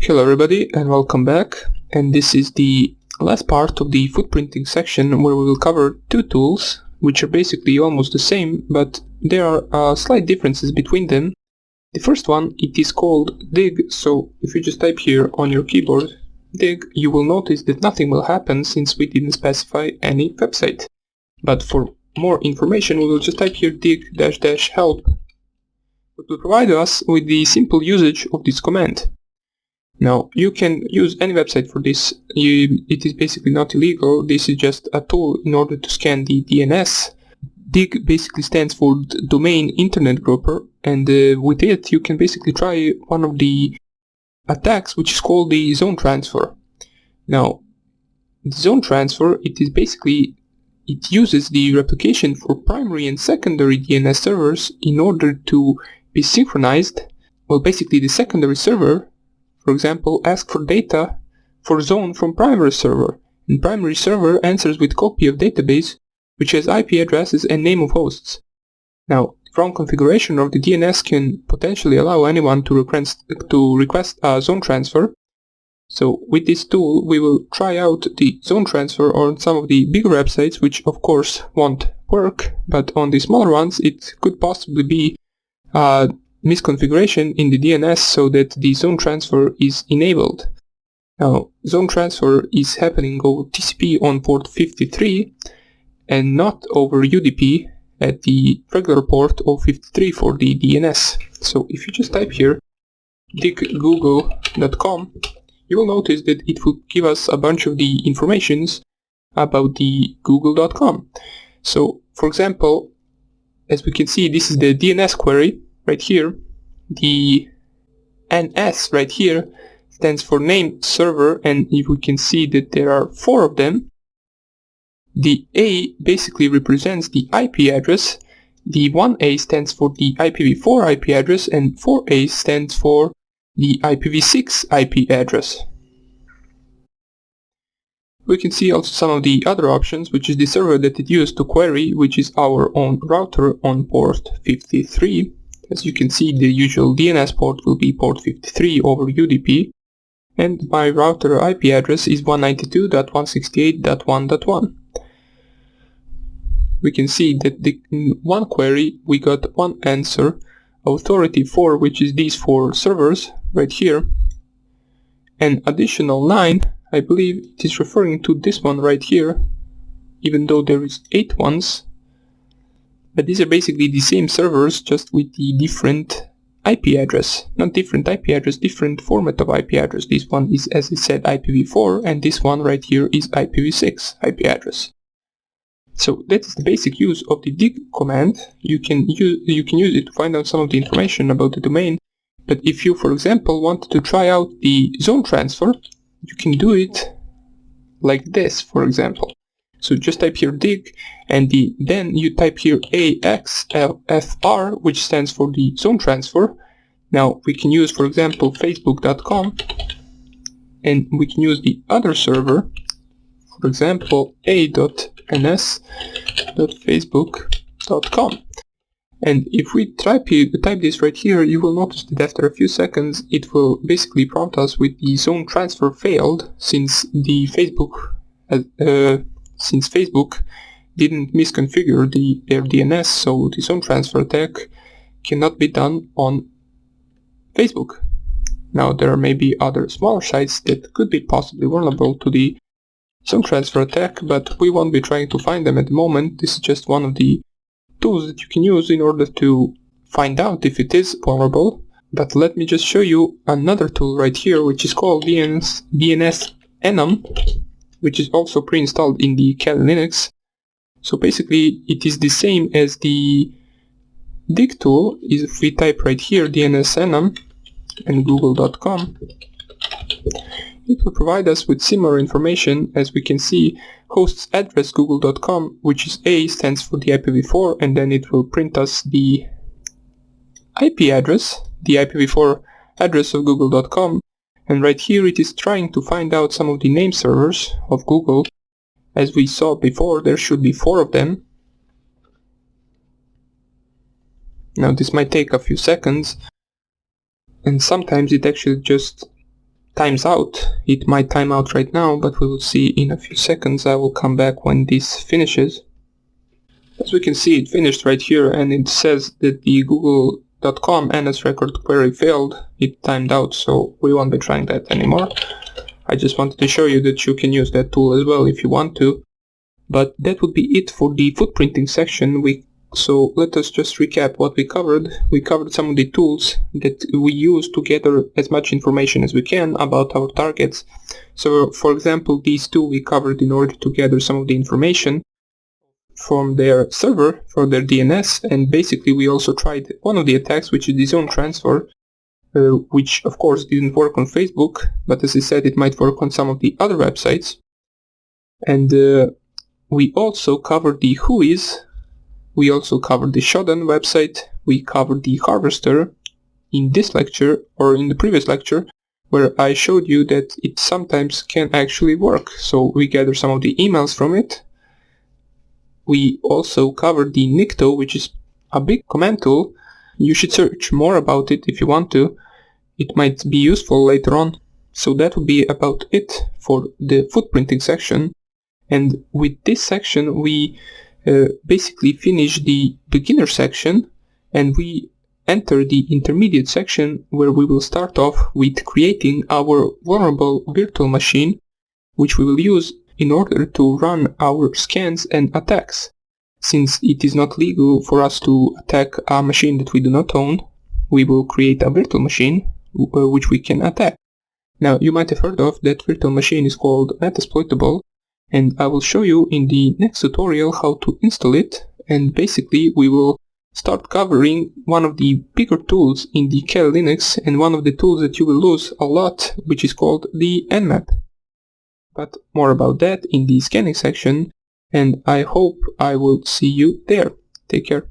Hello everybody and welcome back, and this is the last part of the footprinting section where we will cover two tools which are basically almost the same, but there are slight differences between them. The first one, it is called Dig, so if you just type here on your keyboard Dig, you will notice that nothing will happen since we didn't specify any website. But for more information we will just type here dig -- help, which will provide us with the simple usage of this command. Now, you can use any website for this. It is basically not illegal. This is just a tool in order to scan the DNS. Dig basically stands for Domain Internet Grouper, and with it you can basically try one of the attacks, which is called the zone transfer. Now, the zone transfer, it uses the replication for primary and secondary DNS servers in order to be synchronized. Well, basically the secondary server, for example, asks for data for zone from primary server, and primary server answers with copy of database which has IP addresses and name of hosts. Now, the wrong configuration of the DNS can potentially allow anyone to request a zone transfer. So with this tool we will try out the zone transfer on some of the bigger websites, which of course won't work, but on the smaller ones it could possibly be misconfiguration in the DNS so that the zone transfer is enabled. Now, zone transfer is happening over TCP on port 53 and not over UDP at the regular port of 53 for the DNS. So if you just type here diggoogle.com, you will notice that it will give us a bunch of the informations about the google.com. So for example, as we can see, this is the DNS query right here. The NS right here stands for name server, and if we can see that there are 4 of them. The A basically represents the IP address, the 1A stands for the IPv4 IP address, and 4A stands for the IPv6 IP address. We can see also some of the other options, which is the server that it used to query, which is our own router on port 53. As you can see, the usual DNS port will be port 53 over UDP, and my router IP address is 192.168.1.1. We can see that in one query we got one answer, authority 4, which is these 4 servers right here, and additional 9, I believe it is referring to this one right here, even though there is 8 ones. But these are basically the same servers, just with the different IP address. Not different IP address, different format of IP address. This one is, as I said, IPv4, and this one right here is IPv6 IP address. So that is the basic use of the dig command. You can use it to find out some of the information about the domain. But if you, for example, wanted to try out the zone transfer, you can do it like this, for example. So just type here dig, and then you type here AXLFR, which stands for the zone transfer. Now we can use, for example, facebook.com, and we can use the other server, for example, a.ns.facebook.com. And if we type this right here, you will notice that after a few seconds it will basically prompt us with the zone transfer failed, since the Facebook didn't misconfigure their DNS, so the zone transfer attack cannot be done on Facebook. Now there may be other smaller sites that could be possibly vulnerable to the zone transfer attack, but we won't be trying to find them at the moment. This is just one of the tools that you can use in order to find out if it is vulnerable. But let me just show you another tool right here, which is called DNS Enum, which is also pre-installed in the Kali Linux. So basically it is the same as the dig tool. If we type right here DNS Enum and google.com, it will provide us with similar information. As we can see, host's address google.com, which is A, stands for the IPv4, and then it will print us the IP address, the IPv4 address of google.com. And right here it is trying to find out some of the name servers of Google. As we saw before, there should be 4 of them. Now this might take a few seconds, and sometimes it actually just times out. It might time out right now, but we will see in a few seconds. I will come back when this finishes. As we can see, it finished right here, and it says that the google.com NS record query failed. It timed out, so we won't be trying that anymore. I just wanted to show you that you can use that tool as well if you want to. But that would be it for the footprinting section. So let us just recap what we covered. We covered some of the tools that we use to gather as much information as we can about our targets. So for example, these two we covered in order to gather some of the information from their server for their DNS, and basically we also tried one of the attacks, which is the zone transfer, which of course didn't work on Facebook, but as I said, it might work on some of the other websites. And we also covered the Whois, we also covered the Shodan website, we covered the Harvester in this lecture, or in the previous lecture, where I showed you that it sometimes can actually work. So we gather some of the emails from it. We also covered the Nikto, which is a big command tool. You should search more about it if you want to. It might be useful later on. So that would be about it for the footprinting section. And with this section we basically finish the beginner section, and we enter the intermediate section, where we will start off with creating our vulnerable virtual machine, which we will use in order to run our scans and attacks. Since it is not legal for us to attack a machine that we do not own, we will create a virtual machine which we can attack. Now, you might have heard of that virtual machine is called Metasploitable, and I will show you in the next tutorial how to install it. And basically we will start covering one of the bigger tools in the Kali Linux, and one of the tools that you will lose a lot, which is called the Nmap. But more about that in the scanning section, and I hope I will see you there. Take care.